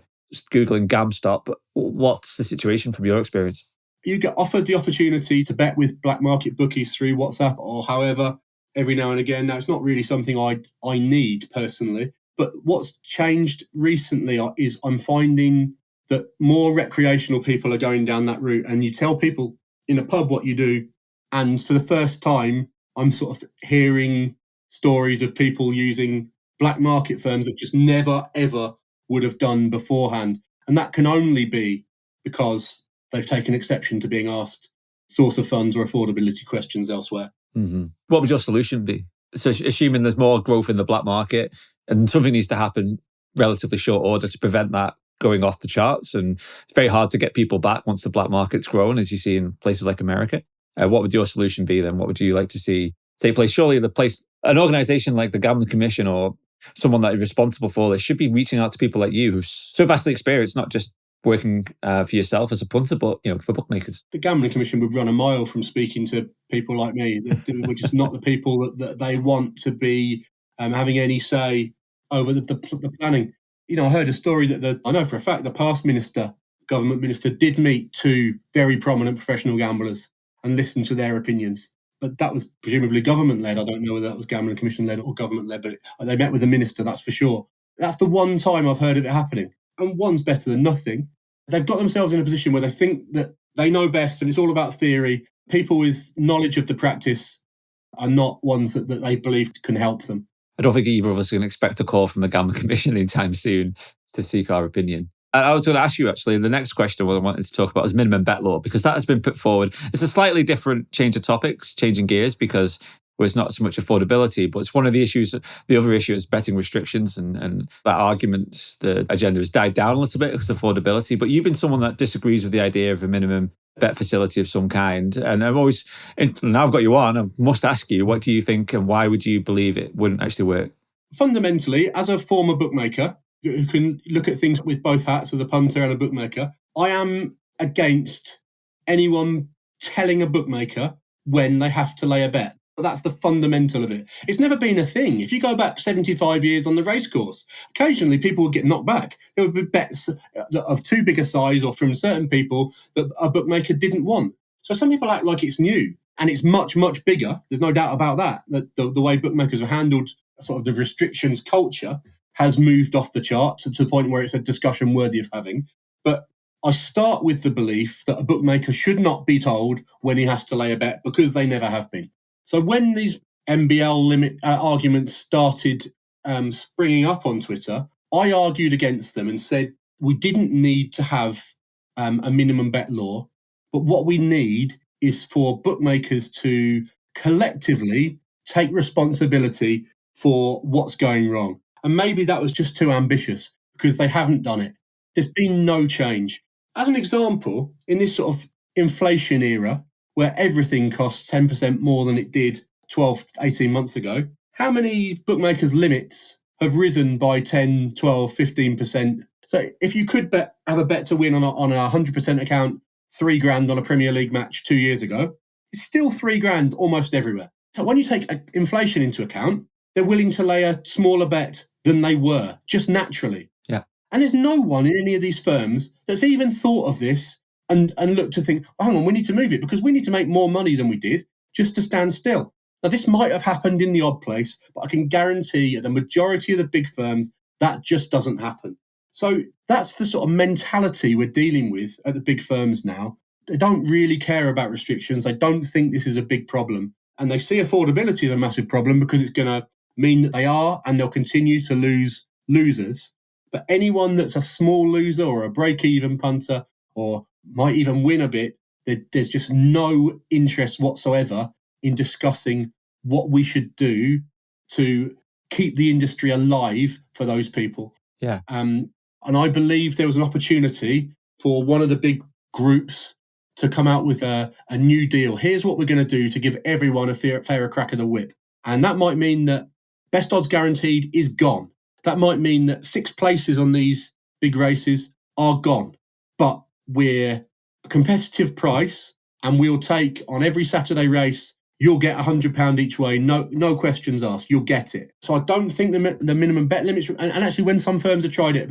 A: Googling GamStop. What's the situation from your experience?
B: You get offered the opportunity to bet with black market bookies through WhatsApp or however every now and again. Now, it's not really something I need personally, but what's changed recently is I'm finding that more recreational people are going down that route, and you tell people in a pub what you do. And for the first time, I'm sort of hearing stories of people using black market firms that just never, ever would have done beforehand. And that can only be because they've taken exception to being asked source of funds or affordability questions elsewhere.
A: Mm-hmm. What would your solution be? So assuming there's more growth in the black market and something needs to happen relatively short order to prevent that going off the charts, and it's very hard to get people back once the black market's grown, as you see in places like America. What would your solution be then? What would you like to see take place? Surely an organization like the Gambling Commission or someone that is responsible for this should be reaching out to people like you who've so vastly experienced, not just working for yourself as a punter, but for bookmakers.
B: The Gambling Commission would run a mile from speaking to people like me, which is not the people that they want to be having any say over the planning. I heard a story that I know for a fact the past government minister, did meet two very prominent professional gamblers and listen to their opinions. But that was presumably government-led. I don't know whether that was Gambling Commission-led or government-led, but they met with the minister, that's for sure. That's the one time I've heard of it happening. And one's better than nothing. They've got themselves in a position where they think that they know best and it's all about theory. People with knowledge of the practice are not ones that they believe can help them.
A: I don't think either of us can expect a call from the Gambling Commission anytime soon to seek our opinion. I was going to ask you, actually, the next question I wanted to talk about is minimum bet law, because that has been put forward. It's a slightly different change of topics, changing gears, because it's not so much affordability, but it's one of the issues. The other issue is betting restrictions, and that argument, the agenda has died down a little bit because of affordability. But you've been someone that disagrees with the idea of a minimum bet facility of some kind. And now I've got you on, I must ask you, what do you think and why would you believe it wouldn't actually work?
B: Fundamentally, as a former bookmaker who can look at things with both hats as a punter and a bookmaker, I am against anyone telling a bookmaker when they have to lay a bet. That's the fundamental of it. It's never been a thing. If you go back 75 years on the racecourse, occasionally people would get knocked back. There would be bets of too big a size or from certain people that a bookmaker didn't want. So some people act like it's new, and it's much, much bigger. There's no doubt about that. That the way bookmakers have handled sort of the restrictions culture has moved off the chart to the point where it's a discussion worthy of having. But I start with the belief that a bookmaker should not be told when he has to lay a bet, because they never have been. So when these MBL limit arguments started springing up on Twitter, I argued against them and said we didn't need to have a minimum bet law, but what we need is for bookmakers to collectively take responsibility for what's going wrong. And maybe that was just too ambitious because they haven't done it. There's been no change. As an example, in this sort of inflation era, where everything costs 10% more than it did 12, 18 months ago, how many bookmakers' limits have risen by 10, 12, 15%? So if you could have a bet to win on a 100% account, $3,000 on a Premier League match 2 years ago, it's still $3,000 almost everywhere. So when you take inflation into account, they're willing to lay a smaller bet than they were, just naturally.
A: Yeah.
B: And there's no one in any of these firms that's even thought of this and looked to think, hang on, we need to move it because we need to make more money than we did just to stand still. Now, this might have happened in the odd place, but I can guarantee at the majority of the big firms, that just doesn't happen. So that's the sort of mentality we're dealing with at the big firms now. They don't really care about restrictions. They don't think this is a big problem. And they see affordability as a massive problem because it's going to mean that they are, and they'll continue to lose losers. But anyone that's a small loser or a break-even punter or might even win a bit, there's just no interest whatsoever in discussing what we should do to keep the industry alive for those people.
A: Yeah.
B: And I believe there was an opportunity for one of the big groups to come out with a new deal. Here's what we're going to do to give everyone a fairer crack of the whip. And that might mean that best odds guaranteed is gone. That might mean that 6 places on these big races are gone. But we're a competitive price, and we'll take on every Saturday race, you'll get £100 each way, no questions asked, you'll get it. So I don't think the minimum bet limits, and actually when some firms have tried it,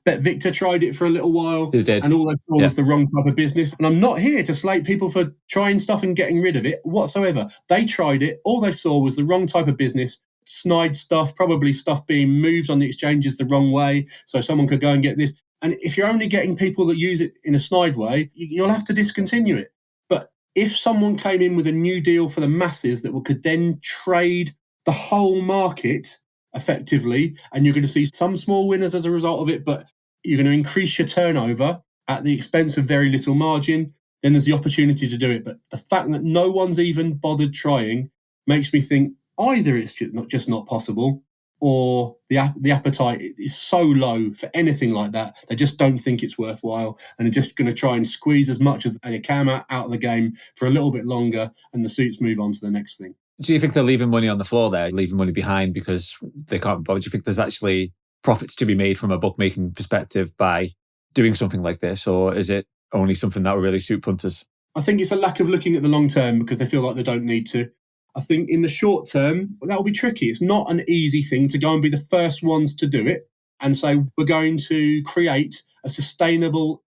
B: bettor tried it for a little while,
A: They did.
B: And all they saw was the wrong type of business. And I'm not here to slate people for trying stuff and getting rid of it whatsoever. They tried it, all they saw was the wrong type of business, snide stuff, probably stuff being moved on the exchanges the wrong way, so someone could go and get this. And if you're only getting people that use it in a snide way, you'll have to discontinue it. But if someone came in with a new deal for the masses that could then trade the whole market effectively, and you're going to see some small winners as a result of it, but you're going to increase your turnover at the expense of very little margin, then there's the opportunity to do it. But the fact that no one's even bothered trying makes me think either it's just not possible, or the appetite is so low for anything like that. They just don't think it's worthwhile, and they're just going to try and squeeze as much as they can out of the game for a little bit longer, and the suits move on to the next thing.
A: Do you think they're leaving money on the floor there, leaving money behind because they can't? But do you think there's actually profits to be made from a bookmaking perspective by doing something like this, or is it only something that will really suit punters?
B: I think it's a lack of looking at the long term because they feel like they don't need to. I think in the short term, that will be tricky. It's not an easy thing to go and be the first ones to do it and say, we're going to create a sustainable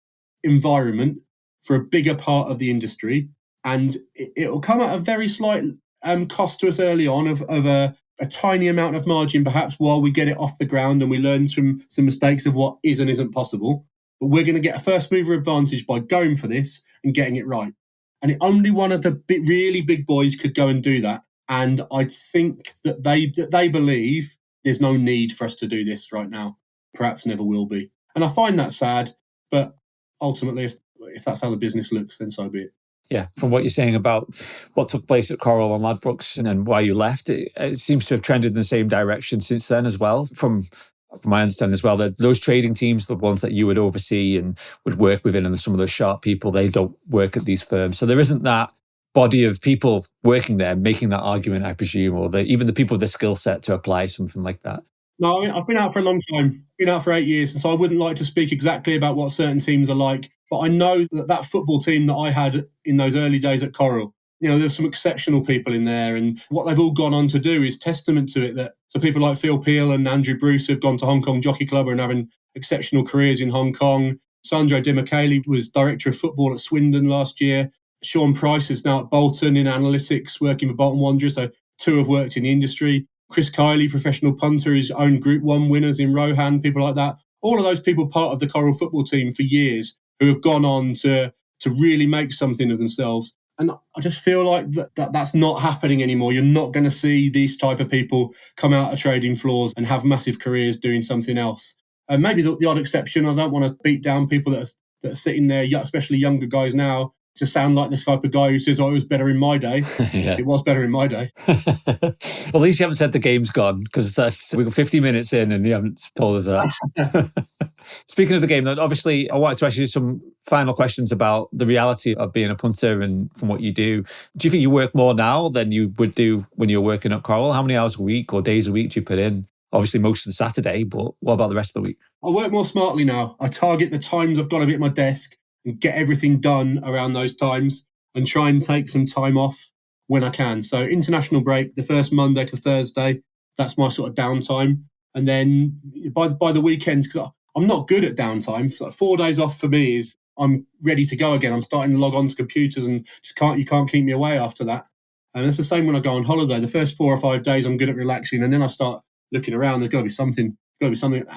B: environment for a bigger part of the industry. And it'll come at a very slight cost to us early on of a tiny amount of margin, perhaps, while we get it off the ground and we learn from some mistakes of what is and isn't possible. But we're going to get a first mover advantage by going for this and getting it right. And only one of the really big boys could go and do that. And I think that they believe there's no need for us to do this right now. Perhaps never will be. And I find that sad. But ultimately, if that's how the business looks, then so be it.
A: Yeah, from what you're saying about what took place at Coral and Ladbrokes and why you left, it seems to have trended in the same direction since then as well. From my understanding as well, that those trading teams, the ones that you would oversee and would work within, and some of those sharp people, they don't work at these firms. So there isn't that body of people working there making that argument, I presume, or even the people with the skill set to apply something like that.
B: No, I mean, I've been out for a long time, been out for 8 years, and so I wouldn't like to speak exactly about what certain teams are like. But I know that football team that I had in those early days at Coral, there's some exceptional people in there, and what they've all gone on to do is testament to it. That so people like Phil Peel and Andrew Bruce have gone to Hong Kong Jockey Club and having exceptional careers in Hong Kong. Sandro Di Michele was director of football at Swindon last year. Sean Price is now at Bolton in analytics, working for Bolton Wanderers. So 2 have worked in the industry. Chris Kiley, professional punter, his own Group 1 winners in Rohan, people like that. All of those people part of the Coral football team for years who have gone on to really make something of themselves. And I just feel like that's not happening anymore. You're not going to see these type of people come out of trading floors and have massive careers doing something else. And maybe the odd exception, I don't want to beat down people that are sitting there, especially younger guys now, to sound like this type of guy who says, it was better in my day. Yeah. It was better in my day.
A: Well, at least you haven't said the game's gone, because we've got 50 minutes in and you haven't told us that. Speaking of the game, obviously, I wanted to ask you some final questions about the reality of being a punter and from what you do. Do you think you work more now than you would do when you were working at Coral? How many hours a week or days a week do you put in? Obviously, most of the Saturday, but what about the rest of the week?
B: I work more smartly now. I target the times I've got to be at my desk and get everything done around those times and try and take some time off when I can. So international break, the first Monday to Thursday, that's my sort of downtime. And then by the weekends, because I'm not good at downtime, so 4 days off for me is I'm ready to go again. I'm starting to log on to computers and you can't keep me away after that. And it's the same when I go on holiday. The first 4 or 5 days I'm good at relaxing, and then I start looking around. There's got to be something,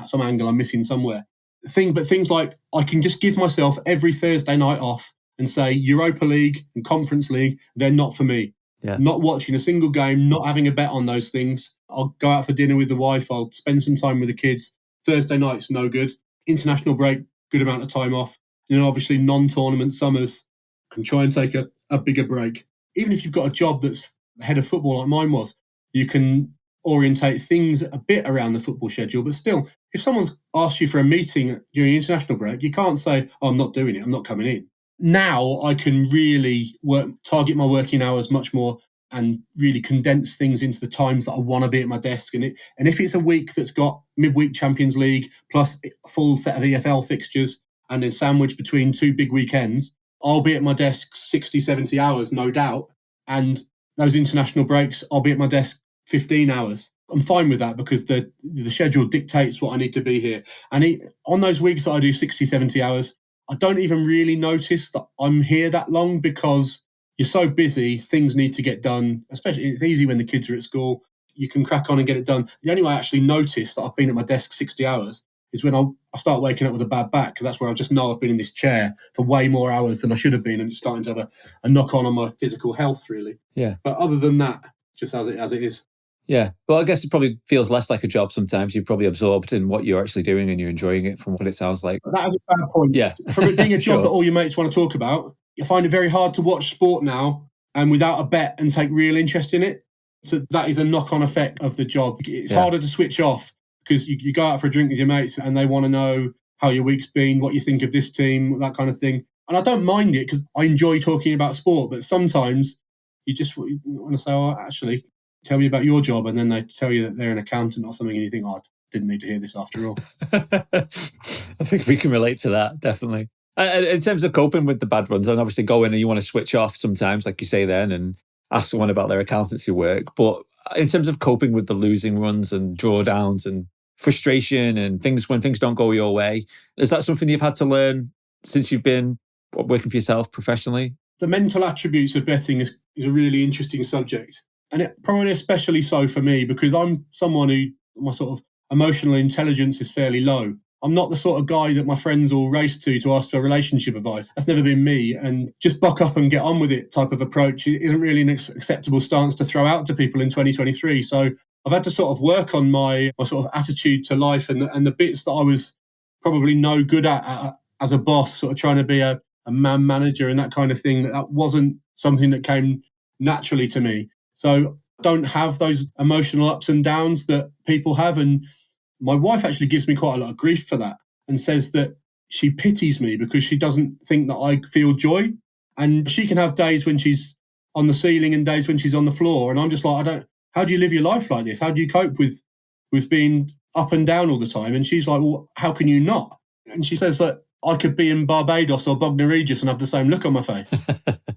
B: some angle I'm missing somewhere. But things like I can just give myself every Thursday night off and say Europa League and Conference League, they're not for me. Yeah. Not watching a single game, not having a bet on those things. I'll go out for dinner with the wife. I'll spend some time with the kids. Thursday night's no good. International break, good amount of time off. Obviously non-tournament summers, can try and take a bigger break. Even if you've got a job that's head of football like mine was, you can orientate things a bit around the football schedule. But still, if someone's asked you for a meeting during international break, you can't say, I'm not doing it, I'm not coming in. Now I can really target my working hours much more and really condense things into the times that I want to be at my desk. And if it's a week that's got midweek Champions League plus a full set of EFL fixtures and then sandwiched between 2 big weekends, I'll be at my desk 60, 70 hours, no doubt. And those international breaks, I'll be at my desk 15 hours. I'm fine with that because the schedule dictates what I need to be here. And on those weeks that I do 60, 70 hours, I don't even really notice that I'm here that long because you're so busy, things need to get done. Especially, it's easy when the kids are at school. You can crack on and get it done. The only way I actually notice that I've been at my desk 60 hours is when I start waking up with a bad back, because that's where I just know I've been in this chair for way more hours than I should have been, and it's starting to have a knock-on my physical health, really.
A: Yeah.
B: But other than that, just as it is.
A: Yeah. Well, I guess it probably feels less like a job sometimes. You're probably absorbed in what you're actually doing and you're enjoying it from what it sounds like.
B: That is a bad point.
A: Yeah.
B: From it being a job that all your mates want to talk about, you find it very hard to watch sport now and without a bet and take real interest in it. So that is a knock-on effect of the job. It's
A: Yeah.
B: harder to switch off because you go out for a drink with your mates and they want to know how your week's been, what you think of this team, that kind of thing. And I don't mind it because I enjoy talking about sport, but sometimes you just want to say, oh, actually, tell me about your job. And then they tell you that they're an accountant or something and you think, oh, I didn't need to hear this after all.
A: I think we can relate to that, definitely. In terms of coping with the bad runs, and obviously go in and you want to switch off sometimes, like you say then, and ask someone about their accountancy work. But in terms of coping with the losing runs and drawdowns and frustration and things when things don't go your way, is that something you've had to learn since you've been working for yourself professionally?
B: The mental attributes of betting is a really interesting subject. And it probably especially so for me because I'm someone who, my sort of emotional intelligence is fairly low. I'm not the sort of guy that my friends will race to ask for relationship advice. That's never been me. And just buck up and get on with it type of approach isn't really an acceptable stance to throw out to people in 2023. So I've had to sort of work on my sort of attitude to life and the bits that I was probably no good at as a boss, sort of trying to be a man manager and that kind of thing. That wasn't something that came naturally to me. So I don't have those emotional ups and downs that people have. And my wife actually gives me quite a lot of grief for that and says that she pities me because she doesn't think that I feel joy. And she can have days when she's on the ceiling and days when she's on the floor. And I'm just like, how do you live your life like this? How do you cope with being up and down all the time? And she's like, well, how can you not? And she says that I could be in Barbados or Bognor Regis and have the same look on my face.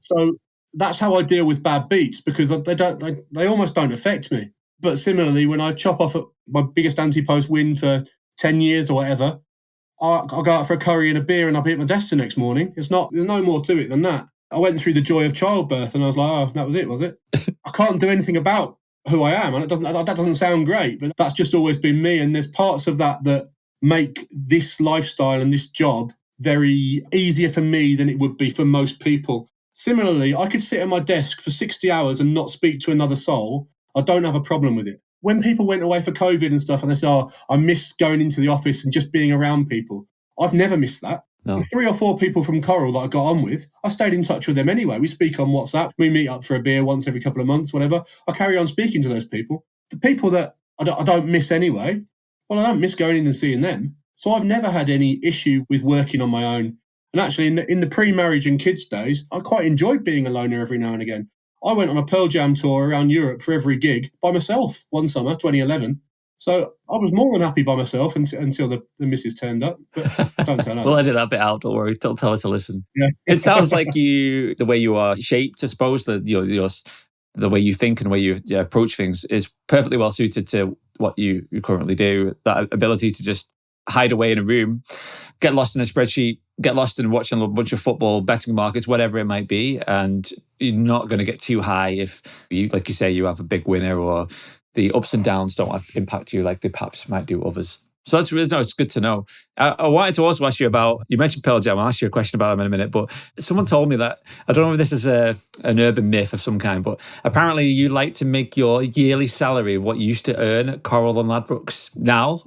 B: So that's how I deal with bad beats because they almost don't affect me. But similarly, when I chop off my biggest Antepost win for 10 years or whatever, I'll go out for a curry and a beer and I'll be at my desk the next morning. There's no more to it than that. I went through the joy of childbirth and I was like, oh, that was it, was it? I can't do anything about who I am. And that doesn't sound great, but that's just always been me. And there's parts of that make this lifestyle and this job very easier for me than it would be for most people. Similarly, I could sit at my desk for 60 hours and not speak to another soul. I don't have a problem with it. When people went away for COVID and stuff and they said, oh, I miss going into the office and just being around people. I've never missed that.
A: No.
B: The 3 or 4 people from Coral that I got on with, I stayed in touch with them anyway. We speak on WhatsApp. We meet up for a beer once every couple of months, whatever. I carry on speaking to those people. The people that I don't miss anyway, well, I don't miss going in and seeing them. So I've never had any issue with working on my own. And actually, in the pre-marriage and kids days, I quite enjoyed being a loner every now and again. I went on a Pearl Jam tour around Europe for every gig by myself one summer, 2011. So I was more than happy by myself until the missus turned up. But don't tell her.
A: We'll edit that bit out, don't worry. Don't tell her to listen.
B: Yeah.
A: It sounds like the way you are shaped, I suppose, the way you think and the way you approach things is perfectly well suited to what you currently do. That ability to just hide away in a room, get lost in a spreadsheet, get lost in watching a bunch of football, betting markets, whatever it might be. And you're not going to get too high if you, like you say, you have a big winner or the ups and downs don't impact you like they perhaps might do others. So that's really, it's good to know. I wanted to also ask you about, you mentioned Pearl Jam, I'll ask you a question about them in a minute, but someone told me that, I don't know if this is an urban myth of some kind, but apparently you like to make your yearly salary of what you used to earn at Coral and Ladbrokes now,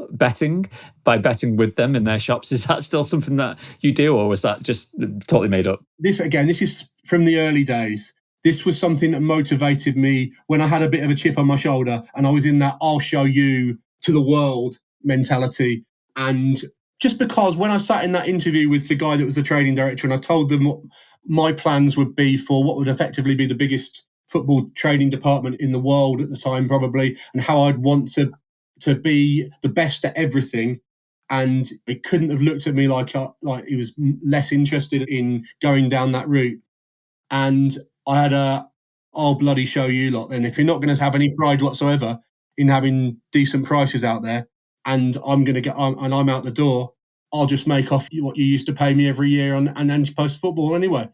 A: by betting with them in their shops. Is that still something that you do, or was that just totally made up?
B: This is from the early days. This was something that motivated me when I had a bit of a chip on my shoulder and I was in that I'll show you to the world mentality. And just because when I sat in that interview with the guy that was the trading director and I told them what my plans would be for what would effectively be the biggest football trading department in the world at the time probably, and how I'd want to be the best at everything, and it couldn't have looked at me like he was less interested in going down that route. And I had I'll bloody show you lot then. If you're not going to have any pride whatsoever in having decent prices out there, and I'm out the door, I'll just make off what you used to pay me every year on Antepost football anyway.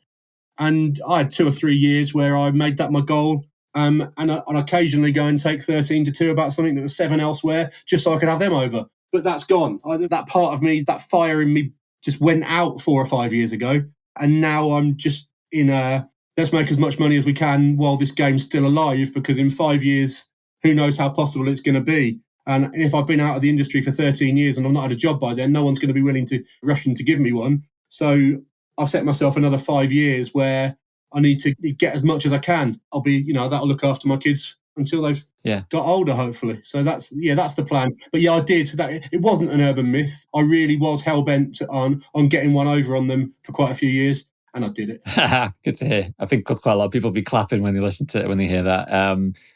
B: And I had 2 or 3 years where I made that my goal, and I'd occasionally go and take 13-2 about something that was 7 elsewhere, just so I could have them over. But that's gone. That part of me, that fire in me, just went out 4 or 5 years ago, and now I'm just in let's make as much money as we can while this game's still alive, because in 5 years, who knows how possible it's going to be. And if I've been out of the industry for 13 years and I've not had a job by then, no one's going to be willing to rush in to give me one. So I've set myself another 5 years where I need to get as much as I can. I'll be, that'll look after my kids until they've got older, hopefully. So that's the plan. But yeah, I did that. It wasn't an urban myth. I really was hell bent on getting one over on them for quite a few years, and I did it.
A: Good to hear. I think quite a lot of people will be clapping when they listen to it, when they hear that.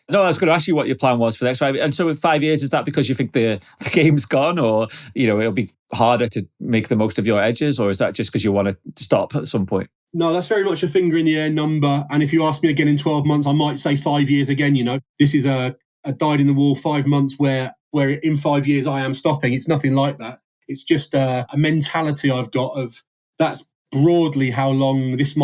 A: No, I was going to ask you what your plan was for the next 5 years. And so in 5 years, is that because you think the game's gone, or it'll be harder to make the most of your edges, or is that just because you want to stop at some point?
B: No, that's very much a finger in the air number. And if you ask me again in 12 months, I might say 5 years again. This is a dyed in the wool 5 months where in 5 years I am stopping. It's nothing like that. It's just a mentality I've got of that's broadly how long this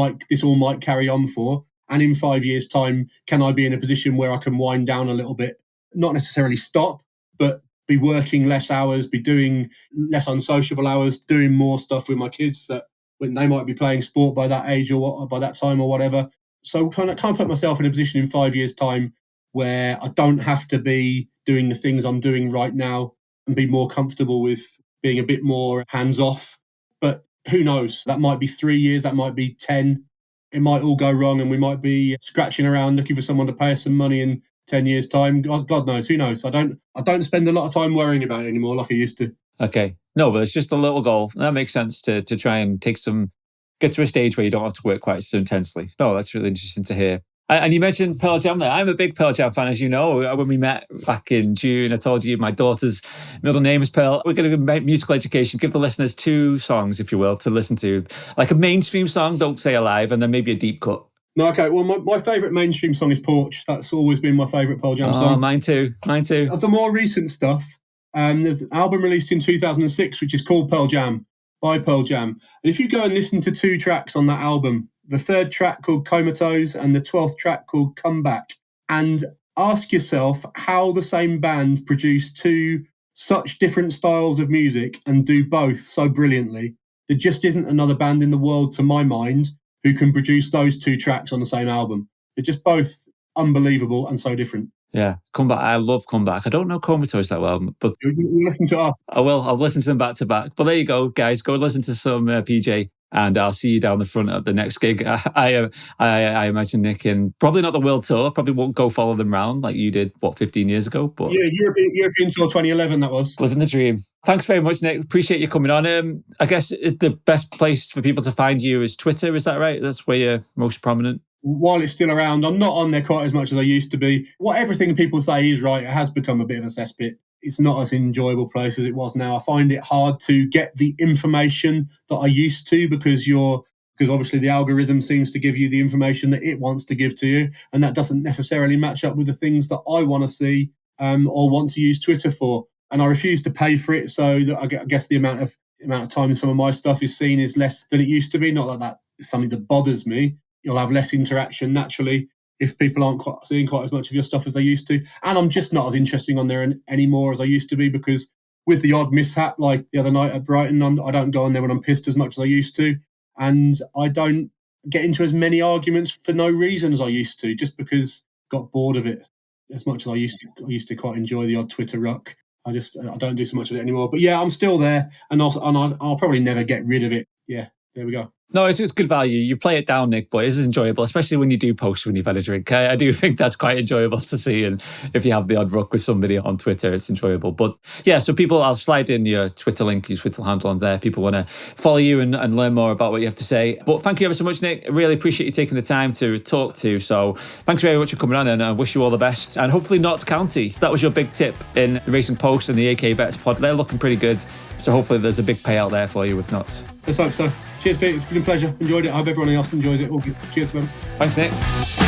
B: all might carry on for. And in 5 years' time, can I be in a position where I can wind down a little bit? Not necessarily stop, but be working less hours, be doing less unsociable hours, doing more stuff with my kids that when they might be playing sport by that age or by that time or whatever. So kind of put myself in a position in 5 years' time where I don't have to be doing the things I'm doing right now and be more comfortable with being a bit more hands-off. But who knows? That might be 3 years, that might be 10. It might all go wrong and we might be scratching around looking for someone to pay us some money in 10 years' time. God knows, who knows? I don't spend a lot of time worrying about it anymore like I used to.
A: Okay. No, but it's just a little goal. That makes sense to try and get to a stage where you don't have to work quite so intensely. No, that's really interesting to hear. And you mentioned Pearl Jam there. I'm a big Pearl Jam fan, as you know. When we met back in June, I told you my daughter's middle name is Pearl. We're going to make musical education. Give the listeners 2 songs, if you will, to listen to. Like a mainstream song, don't say alive, and then maybe a deep cut.
B: No, okay. Well, my favourite mainstream song is Porch. That's always been my favourite Pearl Jam song.
A: Oh, mine too.
B: Of the more recent stuff, there's an album released in 2006, which is called Pearl Jam, by Pearl Jam. And if you go and listen to 2 tracks on that album, the 3rd track called Comatose and the 12th track called Comeback, and ask yourself how the same band produced 2 such different styles of music and do both so brilliantly. There just isn't another band in the world, to my mind, who can produce those 2 tracks on the same album. They're just both unbelievable and so different.
A: Yeah, Comeback. I love Comeback. I don't know Comatose that well, but
B: you listen to us.
A: I will. I'll listen to them back to back. But there you go, guys. Go listen to some PJ, and I'll see you down the front at the next gig. I imagine, Nick, and probably not the world tour. Probably won't go follow them round like you did, 15 years ago? But
B: yeah, European tour 2011, that was.
A: Living the dream. Thanks very much, Nick. Appreciate you coming on. I guess the best place for people to find you is Twitter. Is that right? That's where you're most prominent.
B: While it's still around, I'm not on there quite as much as I used to be. Everything people say is right. It has become a bit of a cesspit. It's not as enjoyable place as it was now. I find it hard to get the information that I used to because obviously the algorithm seems to give you the information that it wants to give to you, and that doesn't necessarily match up with the things that I want to see or want to use Twitter for. And I refuse to pay for it, so that I guess the amount of time some of my stuff is seen is less than it used to be. Not that that is something that bothers me. You'll have less interaction naturally if people aren't seeing quite as much of your stuff as they used to. And I'm just not as interesting on there anymore as I used to be, because with the odd mishap, like the other night at Brighton, I don't go on there when I'm pissed as much as I used to. And I don't get into as many arguments for no reason as I used to, just because I got bored of it as much as I used to. I used to quite enjoy the odd Twitter ruck. I don't do so much of it anymore. But yeah, I'm still there, and I'll probably never get rid of it. Yeah, there we go.
A: No, it's good value. You play it down, Nick, but it is enjoyable, especially when you do post when you've had a drink. I do think that's quite enjoyable to see. And if you have the odd ruck with somebody on Twitter, it's enjoyable. But yeah, so I'll slide in your Twitter link, your Twitter handle on there. People want to follow you and learn more about what you have to say. But thank you ever so much, Nick. I really appreciate you taking the time to talk to. So thanks very much for coming on, and I wish you all the best. And hopefully Notts County, that was your big tip in the Racing Post and the AK Bets pod. They're looking pretty good. So hopefully there's a big payout there for you with Notts.
B: Let's hope so. Cheers, Pete. It's been a pleasure. Enjoyed it. I hope everyone else enjoys it. All good. Cheers, man.
A: Thanks, Nick.